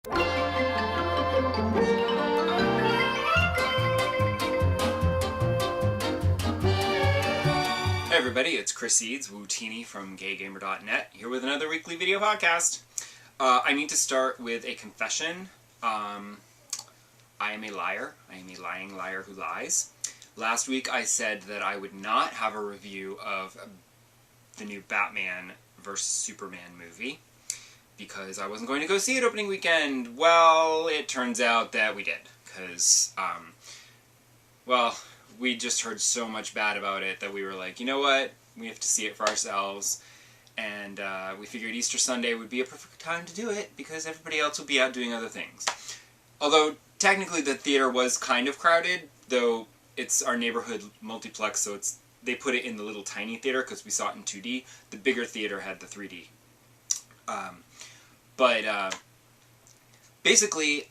Hey everybody, it's Chris Eads, Wootini from GayGamer.net, here with another weekly video podcast. I need to start with a confession. I am a liar. I am a lying liar who lies. Last week I said that I would not have a review of the new Batman vs. Superman movie because I wasn't going to go see it opening weekend. Well, it turns out that we did, because, we just heard so much bad about it that we were like, you know what, we have to see it for ourselves, and we figured Easter Sunday would be a perfect time to do it because everybody else would be out doing other things. Although, technically the theater was kind of crowded, though it's our neighborhood multiplex, so they put it in the little tiny theater because we saw it in 2D. The bigger theater had the 3D. Basically,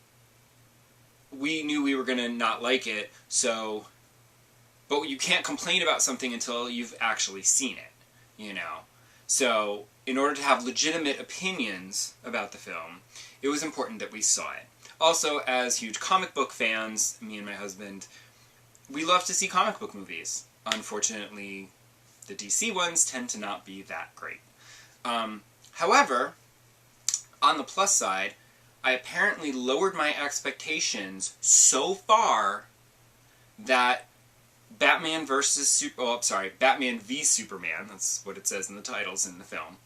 we knew we were going to not like it, so... But you can't complain about something until you've actually seen it, you know. So, in order to have legitimate opinions about the film, it was important that we saw it. Also, as huge comic book fans, me and my husband, we love to see comic book movies. Unfortunately, the DC ones tend to not be that great. However, on the plus side, I apparently lowered my expectations so far that Batman v Superman, that's what it says in the titles in the film,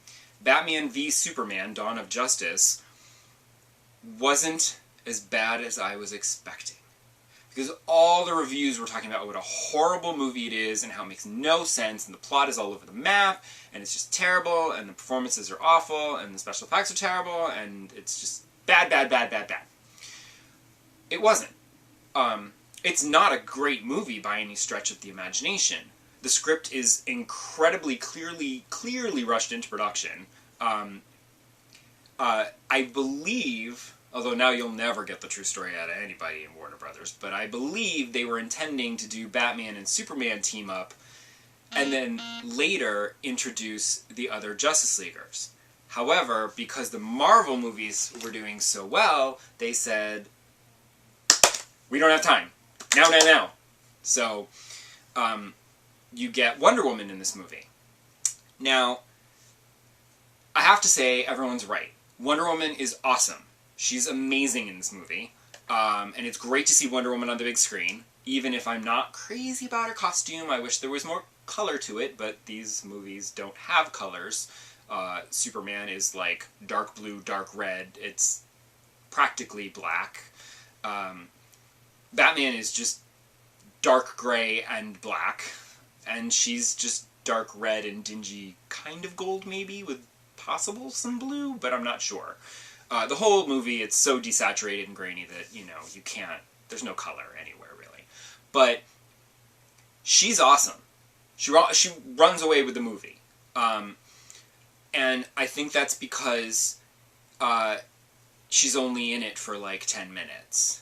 Batman v Superman, Dawn of Justice, wasn't as bad as I was expecting. Because all the reviews were talking about what a horrible movie it is, and how it makes no sense, and the plot is all over the map, and it's just terrible, and the performances are awful, and the special effects are terrible, and it's just bad, bad, bad, bad, bad. It wasn't. It's not a great movie by any stretch of the imagination. The script is incredibly clearly rushed into production. I believe, although now you'll never get the true story out of anybody in Warner Brothers, but I believe they were intending to do Batman and Superman team up, and then later introduce the other Justice Leaguers. However, because the Marvel movies were doing so well, they said, we don't have time. Now. So, you get Wonder Woman in this movie. Now, I have to say, everyone's right. Wonder Woman is awesome. She's amazing in this movie. And it's great to see Wonder Woman on the big screen. Even if I'm not crazy about her costume, I wish there was more color to it, but these movies don't have colors. Superman is like dark blue, dark red. It's practically black. Batman is just dark gray and black, and she's just dark red and dingy kind of gold maybe, with possible some blue, but I'm not sure. The whole movie, it's so desaturated and grainy that, you know, you can't, there's no color anywhere really. But she's awesome. She runs away with the movie. And I think that's because she's only in it for like 10 minutes.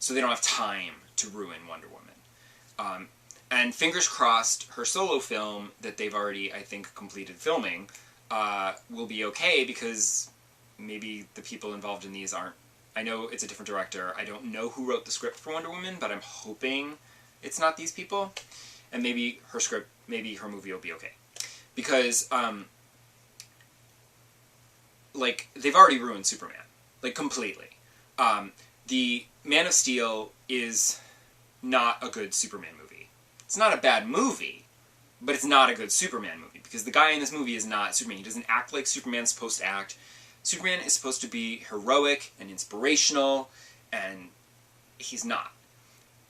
So they don't have time to ruin Wonder Woman. And fingers crossed, her solo film that they've already, I think, completed filming will be okay, because maybe the people involved in these aren't... I know it's a different director. I don't know who wrote the script for Wonder Woman, but I'm hoping it's not these people. And maybe her script, maybe her movie will be okay. Because, like, they've already ruined Superman. Like, completely. The Man of Steel is not a good Superman movie. It's not a bad movie, but it's not a good Superman movie, because the guy in this movie is not Superman. He doesn't act like Superman's supposed to act. Superman is supposed to be heroic and inspirational, and he's not.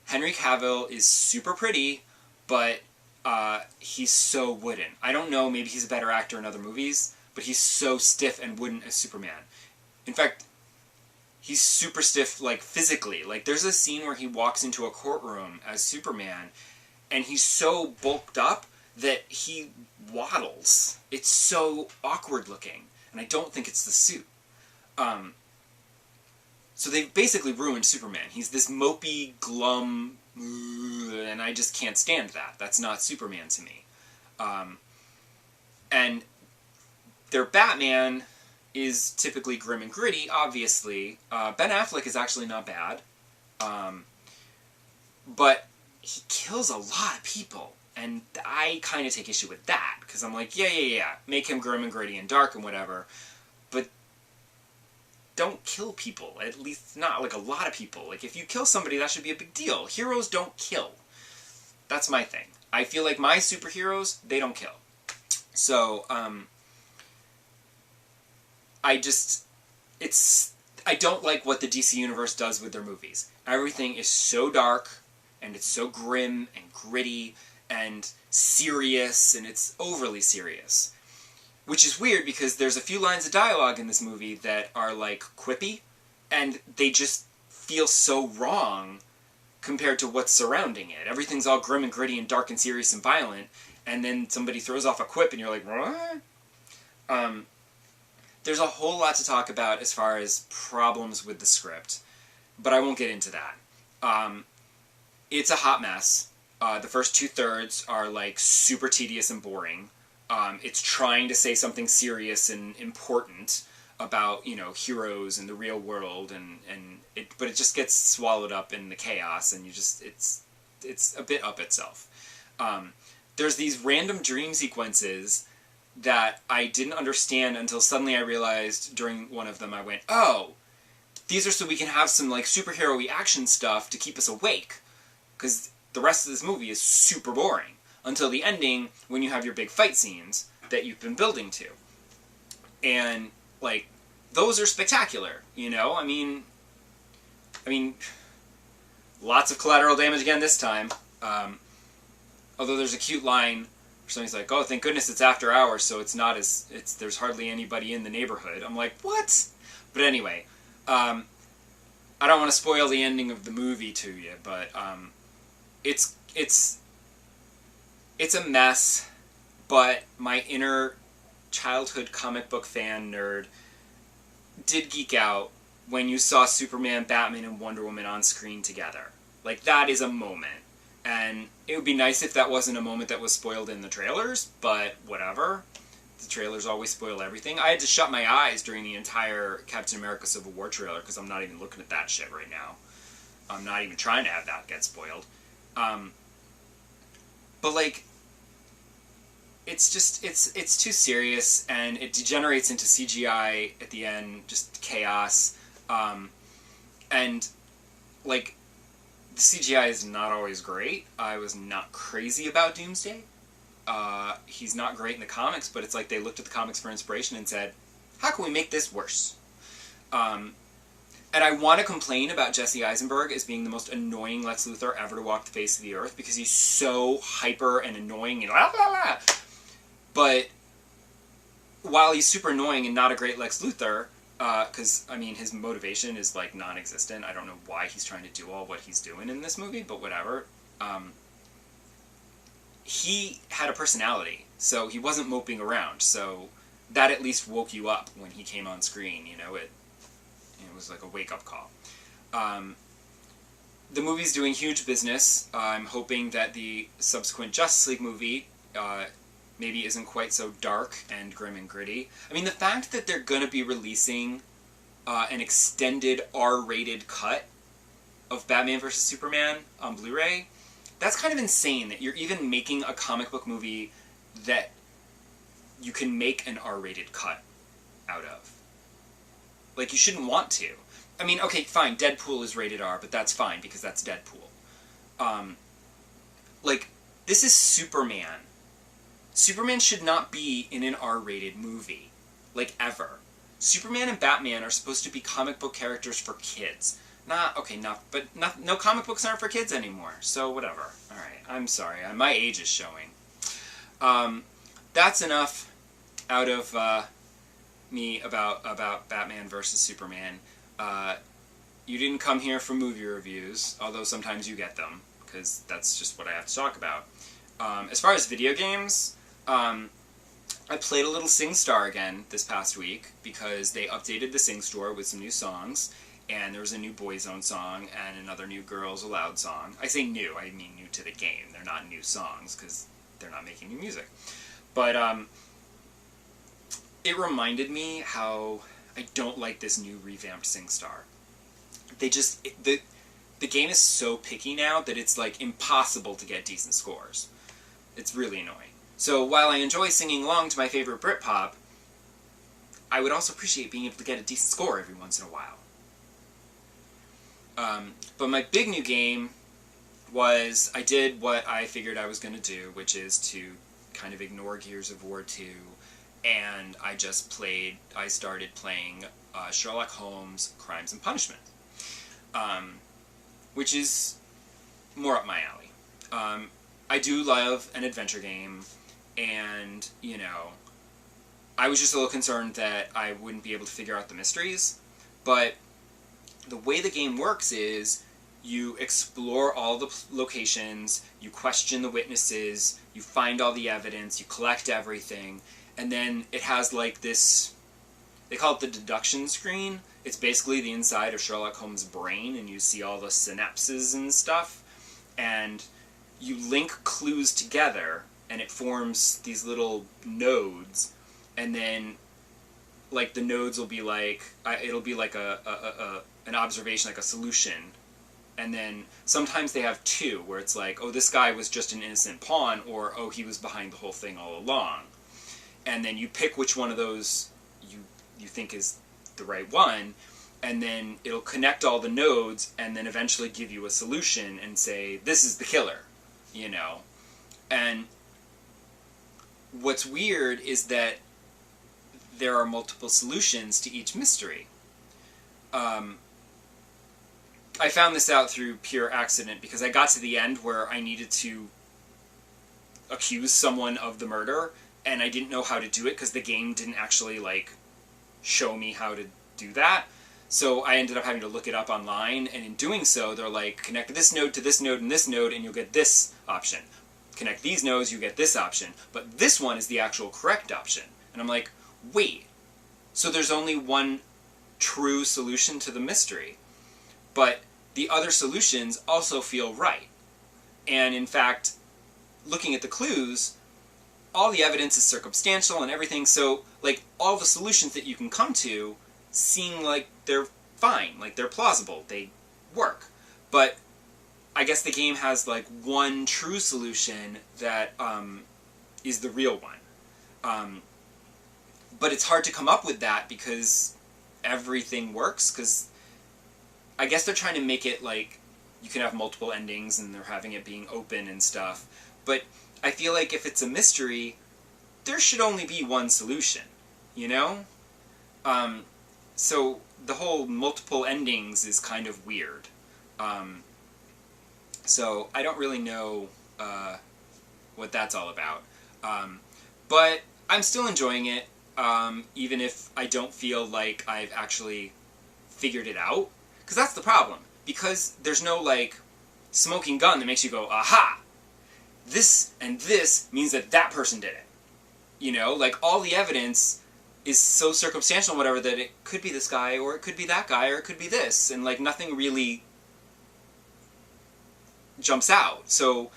Henry Cavill is super pretty, but he's so wooden. I don't know, maybe he's a better actor in other movies, but he's so stiff and wooden as Superman. In fact, he's super stiff, like, physically. Like, there's a scene where he walks into a courtroom as Superman, and he's so bulked up that he waddles. It's so awkward looking, and I don't think it's the suit. So they've basically ruined Superman. He's this mopey, glum, and I just can't stand that. That's not Superman to me. And their Batman is typically grim and gritty, obviously. Ben Affleck is actually not bad. But he kills a lot of people. And I kind of take issue with that. Because I'm like, yeah. Make him grim and gritty and dark and whatever. But don't kill people. At least not like a lot of people. Like, if you kill somebody, that should be a big deal. Heroes don't kill. That's my thing. I feel like my superheroes, they don't kill. So, I don't like what the DC Universe does with their movies. Everything is so dark, and it's so grim, and gritty, and serious, and it's overly serious. Which is weird, because there's a few lines of dialogue in this movie that are, like, quippy, and they just feel so wrong compared to what's surrounding it. Everything's all grim and gritty and dark and serious and violent, and then somebody throws off a quip and you're like, what? There's a whole lot to talk about as far as problems with the script, but I won't get into that. It's a hot mess. The first 2/3 are, like, super tedious and boring. It's trying to say something serious and important about, you know, heroes and the real world, but it just gets swallowed up in the chaos, and it's a bit up itself. There's these random dream sequences that I didn't understand until suddenly I realized during one of them I went, oh, these are so we can have some, like, superhero-y action stuff to keep us awake, because the rest of this movie is super boring, until the ending, when you have your big fight scenes that you've been building to. And, like, those are spectacular, you know? I mean, lots of collateral damage again this time. Although there's a cute line where somebody's like, oh, thank goodness it's after hours, so there's hardly anybody in the neighborhood. I'm like, what? But anyway, I don't want to spoil the ending of the movie to you, but, it's a mess, but my inner childhood comic book fan nerd did geek out when you saw Superman, Batman, and Wonder Woman on screen together. Like, that is a moment. And it would be nice if that wasn't a moment that was spoiled in the trailers, but whatever. The trailers always spoil everything. I had to shut my eyes during the entire Captain America Civil War trailer, because I'm not even looking at that shit right now. I'm not even trying to have that get spoiled. But, like, it's too serious, and it degenerates into CGI at the end, just chaos. And, like, the CGI is not always great. I was not crazy about Doomsday. He's not great in the comics, but it's like they looked at the comics for inspiration and said, how can we make this worse? And I want to complain about Jesse Eisenberg as being the most annoying Lex Luthor ever to walk the face of the earth, because he's so hyper and annoying and blah, blah, blah. But while he's super annoying and not a great Lex Luthor, because, I mean, his motivation is, like, non-existent. I don't know why he's trying to do all what he's doing in this movie, but whatever. He had a personality, so he wasn't moping around, so that at least woke you up when he came on screen, you know, it was like a wake-up call. The movie's doing huge business. I'm hoping that the subsequent Justice League movie maybe isn't quite so dark and grim and gritty. I mean, the fact that they're going to be releasing an extended R-rated cut of Batman vs. Superman on Blu-ray, that's kind of insane that you're even making a comic book movie that you can make an R-rated cut out of. Like, you shouldn't want to. I mean, okay, fine, Deadpool is rated R, but that's fine, because that's Deadpool. Like, this is Superman. Superman should not be in an R-rated movie. Like, ever. Superman and Batman are supposed to be comic book characters for kids. No comic books aren't for kids anymore, so whatever. Alright, I'm sorry, my age is showing. That's enough out of me about Batman versus Superman. You didn't come here for movie reviews, although sometimes you get them, because that's just what I have to talk about. As far as video games, I played a little SingStar again this past week, because they updated the SingStore with some new songs, and there was a new Boyzone song and another new Girls Aloud song. I say new, I mean new to the game. They're not new songs, because they're not making new music. But, it reminded me how I don't like this new revamped SingStar. The game is so picky now that it's like impossible to get decent scores. It's really annoying. So while I enjoy singing along to my favorite Britpop, I would also appreciate being able to get a decent score every once in a while. But my big new game was, I did what I figured I was going to do, which is to kind of ignore Gears of War 2, and I started playing Sherlock Holmes Crimes and Punishment, which is more up my alley. I do love an adventure game, and, you know, I was just a little concerned that I wouldn't be able to figure out the mysteries, but the way the game works is you explore all the locations, you question the witnesses, you find all the evidence, you collect everything, and then it has like this, they call it the deduction screen. It's basically the inside of Sherlock Holmes' brain, and you see all the synapses and stuff, and you link clues together, and it forms these little nodes, and then like the nodes will be like, it'll be like an observation, like a solution. And then sometimes they have two, where it's like, oh, this guy was just an innocent pawn, or oh, he was behind the whole thing all along. And then you pick which one of those you think is the right one, and then it'll connect all the nodes, and then eventually give you a solution and say, this is the killer, you know. And what's weird is that there are multiple solutions to each mystery. I found this out through pure accident because I got to the end where I needed to accuse someone of the murder, and I didn't know how to do it because the game didn't actually, like, show me how to do that. So I ended up having to look it up online, and in doing so, they're like, connect this node to this node and this node, and you'll get this option. Connect these nodes, you get this option. But this one is the actual correct option. And I'm like, wait, so there's only one true solution to the mystery. But the other solutions also feel right. And in fact, looking at the clues, all the evidence is circumstantial and everything, so like all the solutions that you can come to seem like they're fine, like they're plausible, they work. But I guess the game has like one true solution that is the real one. But it's hard to come up with that because everything works, because I guess they're trying to make it like you can have multiple endings and they're having it being open and stuff. But I feel like if it's a mystery, there should only be one solution, you know? So the whole multiple endings is kind of weird. So I don't really know what that's all about. But I'm still enjoying it, even if I don't feel like I've actually figured it out. Because that's the problem. Because there's no, like, smoking gun that makes you go, aha! This and this means that that person did it. You know? Like, all the evidence is so circumstantial and whatever that it could be this guy, or it could be that guy, or it could be this. And, like, nothing really jumps out. So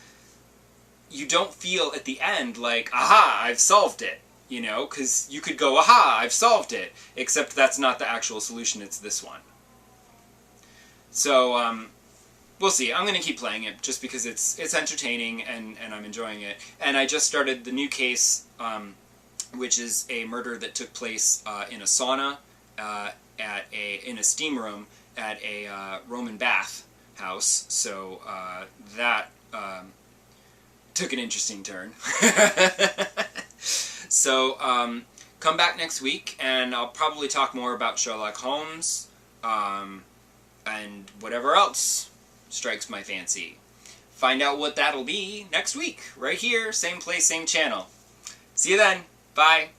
you don't feel at the end like, aha, I've solved it. You know? Because you could go, aha, I've solved it. Except that's not the actual solution, it's this one. So, we'll see. I'm going to keep playing it just because it's entertaining and I'm enjoying it. And I just started the new case, which is a murder that took place in a sauna, in a steam room at a Roman bath house. So that took an interesting turn. So come back next week and I'll probably talk more about Sherlock Holmes. And whatever else strikes my fancy. Find out what that'll be next week, right here, same place, same channel. See you then. Bye.